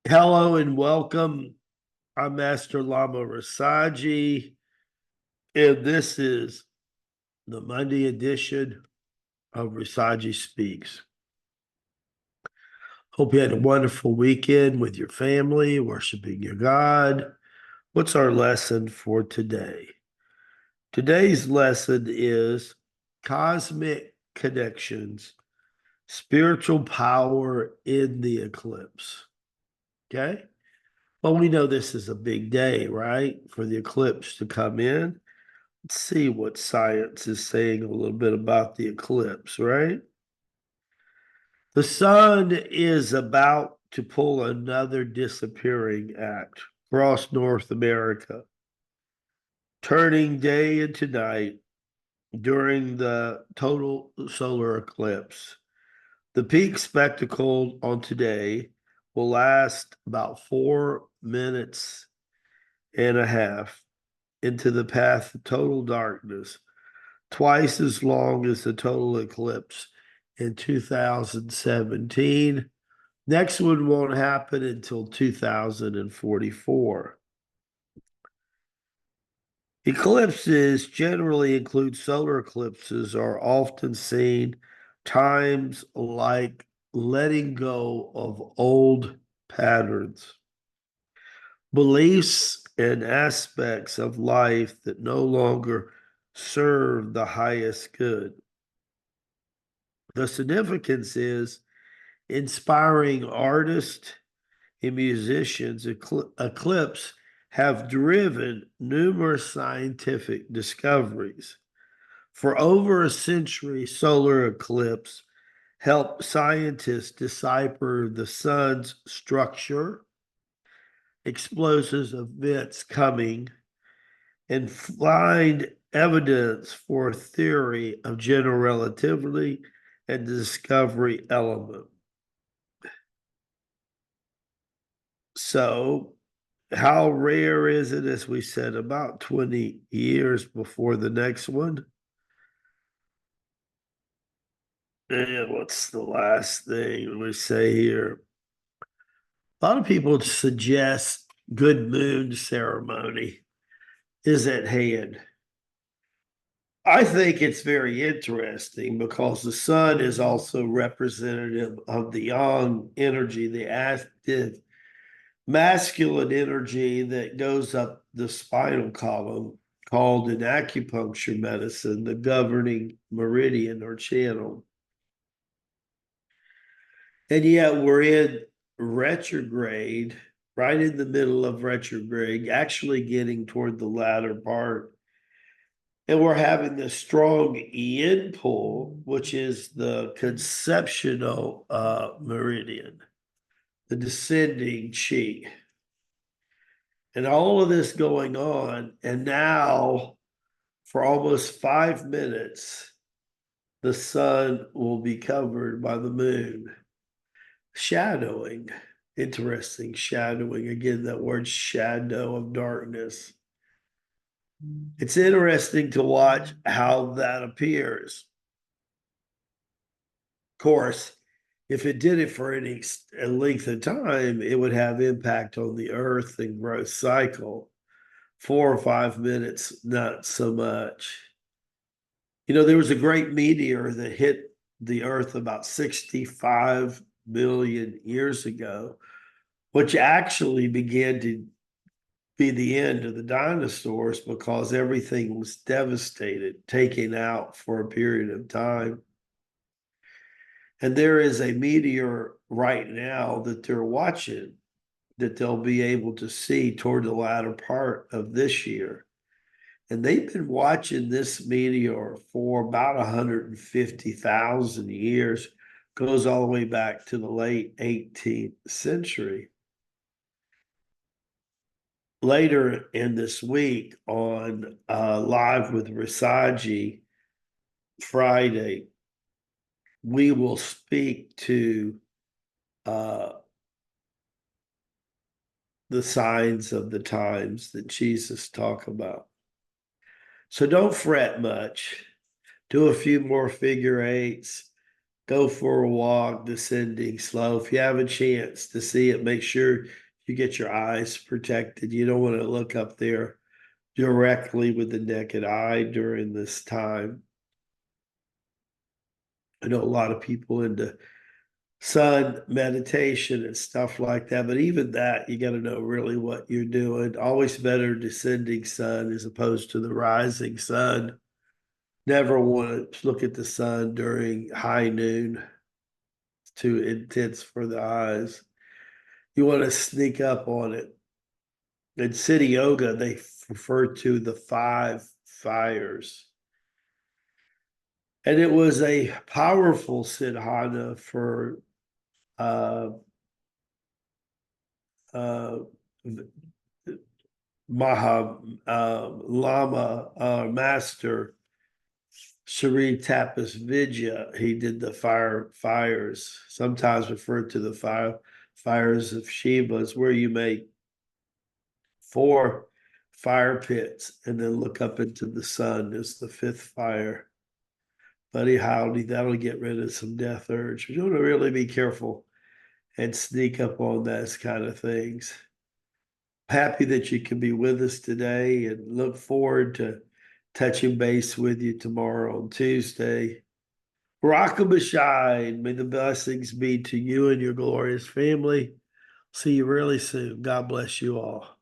Hello and welcome. I'm Master Lama Rasaji, and this is the Monday edition of Rasaji Speaks. Hope you had a wonderful weekend with your family, worshiping your God. What's our lesson for today? Today's lesson is cosmic connections, spiritual power in the eclipse. Okay? Well, we know this is a big day, right? For the eclipse to come in. Let's see what science is saying a little bit about the eclipse, right? The sun is about to pull another disappearing act across North America, turning day into night during the total solar eclipse. The peak spectacle on today will last about 4 minutes and a half into the path of total darkness, twice as long as the total eclipse in 2017. Next one won't happen until 2044. Eclipses generally include solar eclipses, are often seen times like letting go of old patterns, beliefs, and aspects of life that no longer serve the highest good. The significance is inspiring artists and musicians. Eclipse have driven numerous scientific discoveries. For over a century, solar eclipse helped scientists decipher the sun's structure, explosive events coming, and find evidence for a theory of general relativity and the discovery element. So, how rare is it? As we said, about 20 years before the next one. And what's the last thing we say here? A lot of people suggest good moon ceremony is at hand. I think it's very interesting because the sun is also representative of the yang energy, the active masculine energy that goes up the spinal column, called in acupuncture medicine the governing meridian or channel. And yet we're in retrograde, right in the middle of retrograde, actually getting toward the latter part. And we're having this strong yin pull, which is the conceptual meridian, the descending chi. And all of this going on. And now, for almost 5 minutes, the sun will be covered by the moon. Shadowing. Interesting. Shadowing. Again, that word shadow of darkness. It's interesting to watch how that appears. Of course, if it did it for any length of time, it would have impact on the earth and growth cycle. 4 or 5 minutes, not so much. You know, there was a great meteor that hit the earth about 65 million years ago, which actually began to be the end of the dinosaurs because everything was devastated, taken out for a period of time. And there is a meteor right now that they're watching that they'll be able to see toward the latter part of this year. And they've been watching this meteor for about 150,000 years, goes all the way back to the late 18th century. Later in this week on Live with Rasaji Friday, we will speak to the signs of the times that Jesus talked about. So don't fret much. Do a few more figure eights. Go for a walk, descending slow. If you have a chance to see it, make sure you get your eyes protected. You don't want to look up there directly with the naked eye during this time. I know a lot of people into sun meditation and stuff like that, but even that, you got to know really what you're doing. Always better descending sun as opposed to the rising sun. Never want to look at the sun during high noon. It's too intense for the eyes. You want to sneak up on it. In city yoga, they refer to the five fires. And it was a powerful sadhana for uh, uh, Lama Master Sri Tapas Vidya. He did the fires, sometimes referred to the fires of Shiva, where you make 4 fire pits and then look up into the sun is the 5th fire. Buddy howdy, that'll get rid of some death urge. You want to really be careful and sneak up on those kind of things. Happy that you can be with us today and look forward to touching base with you tomorrow on Tuesday. Rock 'em a shine. May the blessings be to you and your glorious family. See you really soon. God bless you all.